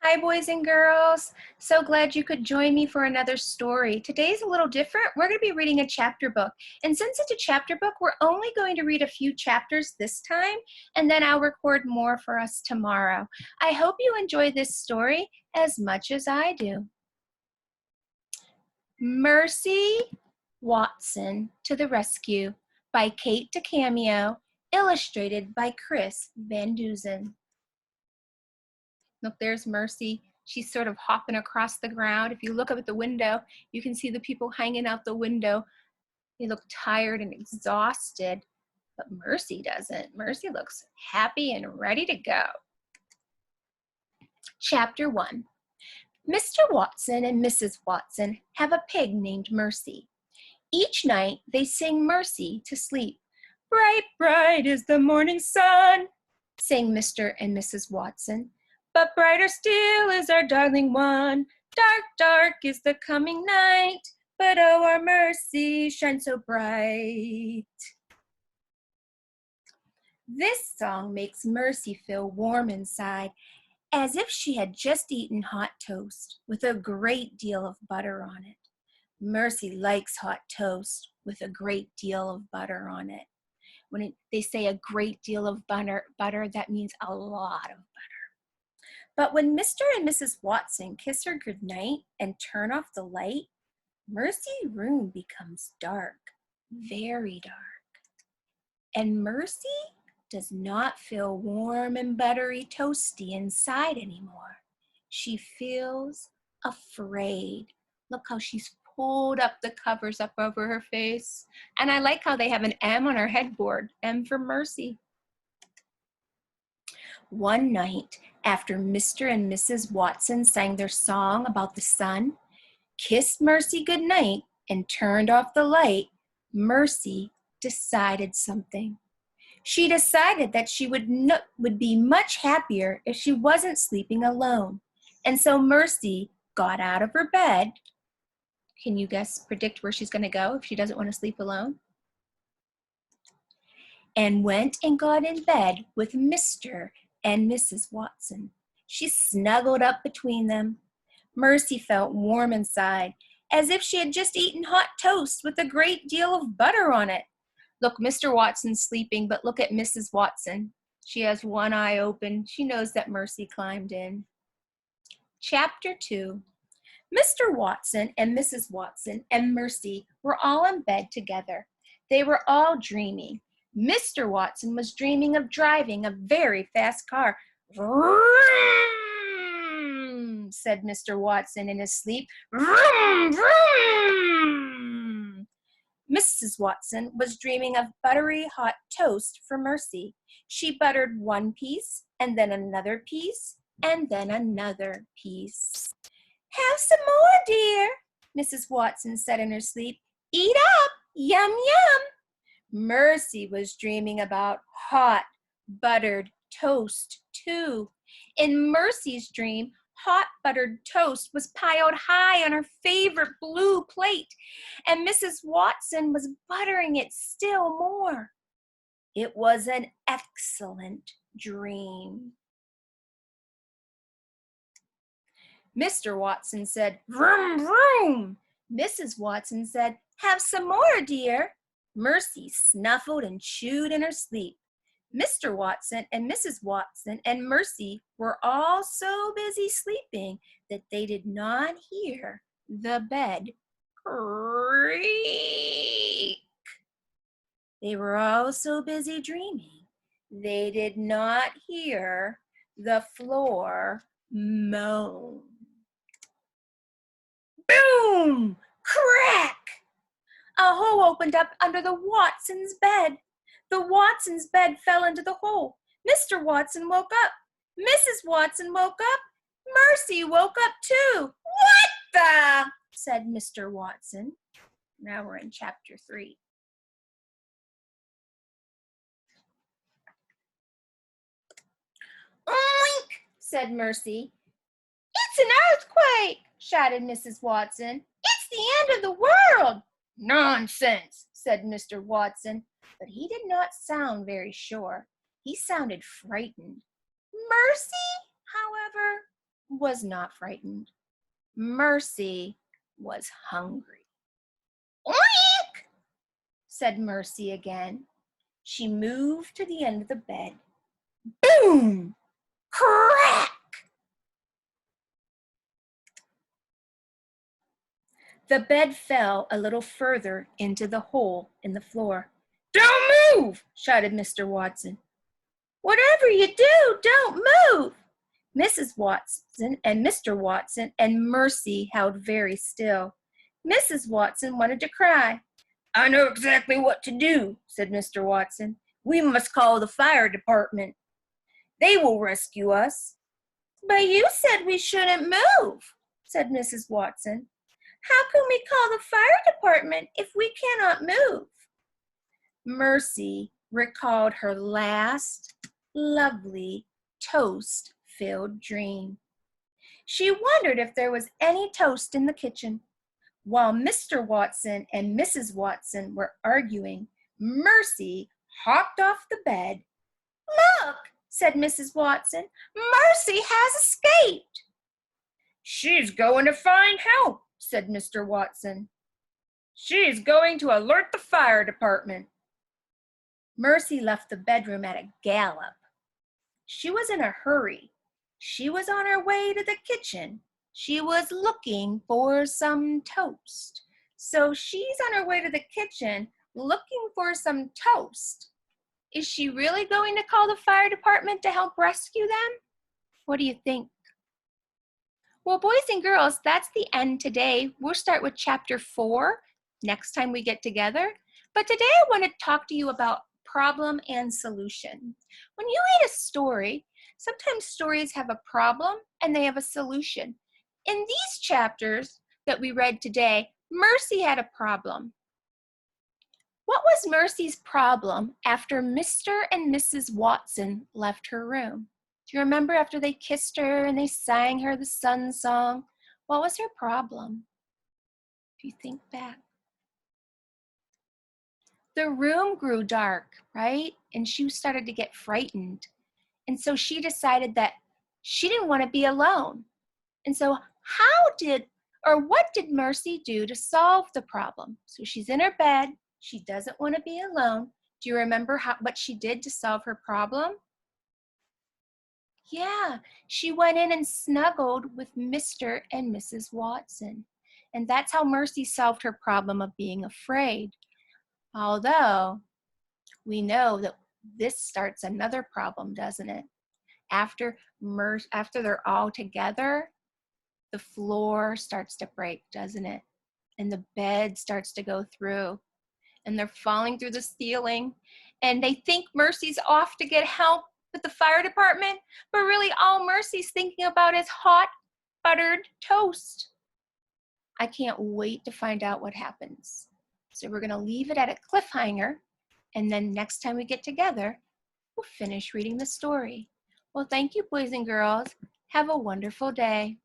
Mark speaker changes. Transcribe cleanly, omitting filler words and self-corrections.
Speaker 1: Hi, boys and girls. So glad you could join me for another story. Today's a little different. We're going to be reading a chapter book. And since it's a chapter book, we're only going to read a few chapters this time, and then I'll record more for us tomorrow. I hope you enjoy this story as much as I do. Mercy Watson to the Rescue by Kate DiCamillo, illustrated by Chris Van Duzen. Look, there's Mercy. She's sort of hopping across the ground. If you look up at the window, you can see the people hanging out the window. They look tired and exhausted, but Mercy doesn't. Mercy looks happy and ready to go. Chapter 1. Mr. Watson and Mrs. Watson have a pig named Mercy. Each night they sing Mercy to sleep. Bright, bright is the morning sun, sang Mr. and Mrs. Watson. But brighter still is our darling one. Dark, dark is the coming night, but oh, our Mercy shines so bright. This song makes Mercy feel warm inside, as if she had just eaten hot toast with a great deal of butter on it. Mercy likes hot toast with a great deal of butter on it. When they say a great deal of butter, that means a lot of butter. But when Mr. and Mrs. Watson kiss her goodnight and turn off the light, Mercy's room becomes dark, very dark. And Mercy does not feel warm and buttery toasty inside anymore. She feels afraid. Look how she's pulled up the covers up over her face. And I like how they have an M on her headboard, M for Mercy. One night, after Mr. and Mrs. Watson sang their song about the sun, kissed Mercy goodnight, and turned off the light, Mercy decided something. She decided that she would be much happier if she wasn't sleeping alone. And so Mercy got out of her bed. Can you predict where she's going to go if she doesn't want to sleep alone? And went and got in bed with Mr. and Mrs. Watson. She snuggled up between them. Mercy felt warm inside, as if she had just eaten hot toast with a great deal of butter on it. Look, Mr. Watson's sleeping, but look at Mrs. Watson. She has one eye open. She knows that Mercy climbed in. Chapter 2. Mr. Watson and Mrs. Watson and Mercy were all in bed together. They were all dreaming. Mr. Watson was dreaming of driving a very fast car. Vroom, said Mr. Watson in his sleep. Vroom, vroom. Mrs. Watson was dreaming of buttery hot toast for Mercy. She buttered one piece, and then another piece, and then another piece. Have some more, dear, Mrs. Watson said in her sleep. Eat up, yum, yum. Mercy was dreaming about hot, buttered toast, too. In Mercy's dream, hot buttered toast was piled high on her favorite blue plate, and Mrs. Watson was buttering it still more. It was an excellent dream. Mr. Watson said, vroom, vroom. Mrs. Watson said, have some more, dear. Mercy snuffled and chewed in her sleep. Mr. Watson and Mrs. Watson and Mercy were all so busy sleeping that they did not hear the bed creak. They were all so busy dreaming, they did not hear the floor moan. Boom! Crack! A hole opened up under the Watsons' bed. The Watsons' bed fell into the hole. Mr. Watson woke up. Mrs. Watson woke up. Mercy woke up too. What the? Said Mr. Watson. Now we're in chapter 3. Oink, said Mercy. It's an earthquake, shouted Mrs. Watson. It's the end of the world. Nonsense, said Mr. Watson, but he did not sound very sure. He sounded frightened. Mercy, however, was not frightened. Mercy was hungry. Oink! Said Mercy again. She moved to the end of the bed. Boom! Crack! The bed fell a little further into the hole in the floor. Don't move! Shouted Mr. Watson. Whatever you do, don't move! Mrs. Watson and Mr. Watson and Mercy held very still. Mrs. Watson wanted to cry. I know exactly what to do, said Mr. Watson. We must call the fire department. They will rescue us. But you said we shouldn't move, said Mrs. Watson. How can we call the fire department if we cannot move? Mercy recalled her last lovely toast-filled dream. She wondered if there was any toast in the kitchen. While Mr. Watson and Mrs. Watson were arguing, Mercy hopped off the bed. Look, said Mrs. Watson, Mercy has escaped. She's going to find help, said Mr. Watson. She is going to alert the fire department. Mercy left the bedroom at a gallop. She was in a hurry. She was on her way to the kitchen. She was looking for some toast. So she's on her way to the kitchen looking for some toast. Is she really going to call the fire department to help rescue them? What do you think? Well, boys and girls, that's the end today. We'll start with chapter 4 next time we get together. But today I want to talk to you about problem and solution. When you read a story, sometimes stories have a problem and they have a solution. In these chapters that we read today, Mercy had a problem. What was Mercy's problem after Mr. and Mrs. Watson left her room? Do you remember after they kissed her and they sang her the sun song? What was her problem? If you think back. The room grew dark, right? And she started to get frightened. And so she decided that she didn't want to be alone. And so what did Mercy do to solve the problem? So she's in her bed. She doesn't want to be alone. Do you remember what she did to solve her problem? Yeah, she went in and snuggled with Mr. and Mrs. Watson. And that's how Mercy solved her problem of being afraid. Although, we know that this starts another problem, doesn't it? After they're all together, the floor starts to break, doesn't it? And the bed starts to go through. And they're falling through the ceiling. And they think Mercy's off to get help with the fire department, but really all Mercy's thinking about is hot, buttered toast. I can't wait to find out what happens. So we're going to leave it at a cliffhanger, and then next time we get together, we'll finish reading the story. Well, thank you, boys and girls. Have a wonderful day.